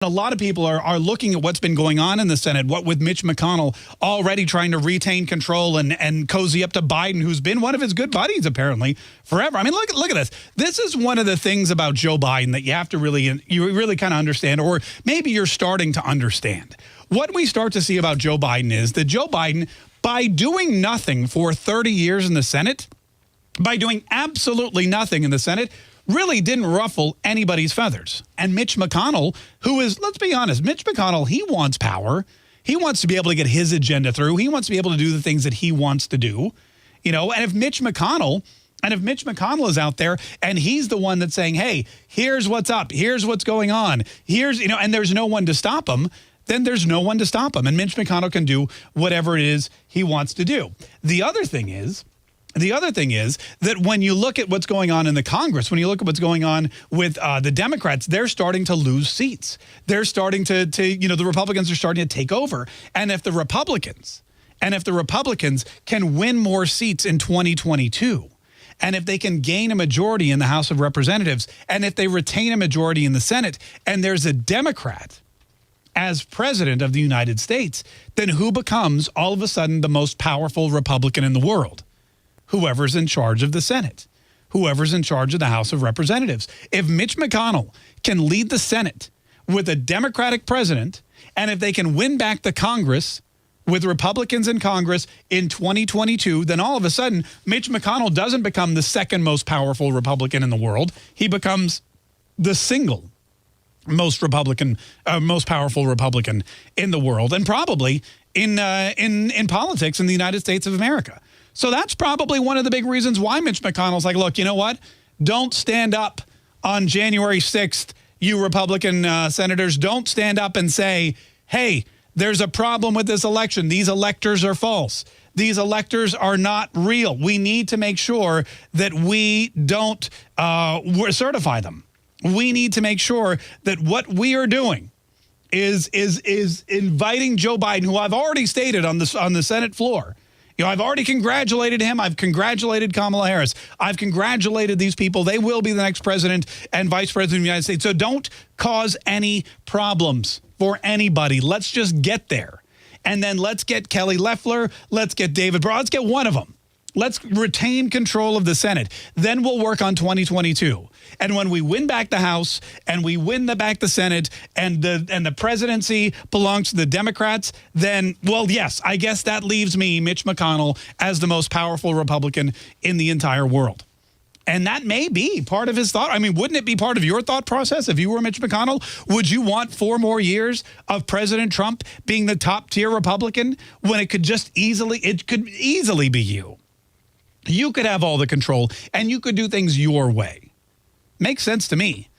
A lot of people are looking at what's been going on in the Senate, what with Mitch McConnell already trying to retain control and cozy up to Biden, who's been one of his good buddies, apparently, forever. I mean, look at this. This is one of the things about Joe Biden that you have to really kind of understand, or maybe you're starting to understand. What we start to see about Joe Biden is that Joe Biden, by doing nothing for 30 years in the Senate, by doing absolutely nothing in the Senate, really didn't ruffle anybody's feathers. And Mitch McConnell, who is, let's be honest, Mitch McConnell, he wants power. He wants to be able to get his agenda through. He wants to be able to do the things that he wants to do. You know, and if Mitch McConnell is out there and he's the one that's saying, hey, here's what's up, here's what's going on, here's, you know, and there's no one to stop him, then there's no one to stop him. And Mitch McConnell can do whatever it is he wants to do. The other thing is that when you look at what's going on in the Congress, when you look at what's going on with the Democrats, they're starting to lose seats. They're starting to, you know, the Republicans are starting to take over. And if the Republicans can win more seats in 2022, and if they can gain a majority in the House of Representatives, and if they retain a majority in the Senate, and there's a Democrat as president of the United States, then who becomes all of a sudden the most powerful Republican in the world? Whoever's in charge of the Senate, whoever's in charge of the House of Representatives. If Mitch McConnell can lead the Senate with a Democratic president, and if they can win back the Congress with Republicans in Congress in 2022, then all of a sudden, Mitch McConnell doesn't become the second most powerful Republican in the world. He becomes the single most powerful Republican in the world, and probably in politics in the United States of America. So that's probably one of the big reasons why Mitch McConnell's like, look, you know what? Don't stand up on January 6th, you Republican senators. Don't stand up and say, hey, there's a problem with this election. These electors are false. These electors are not real. We need to make sure that we don't certify them. We need to make sure that what we are doing is inviting Joe Biden, who I've already stated on the Senate floor. You know, I've already congratulated him. I've congratulated Kamala Harris. I've congratulated these people. They will be the next president and vice president of the United States. So don't cause any problems for anybody. Let's just get there. And then let's get Kelly Loeffler. Let's get David Barr. Let's get one of them. Let's retain control of the Senate. Then we'll work on 2022. And when we win back the House and we win back the Senate and the presidency belongs to the Democrats, then, well, yes, I guess that leaves me, Mitch MCConnell, as the most powerful Republican in the entire world. And that may be part of his thought. I mean, wouldn't it be part of your thought process if you were Mitch MCConnell? Would you want 4 more years of President Trump being the top tier Republican when it could easily be you? You could have all the control and you could do things your way. Makes sense to me.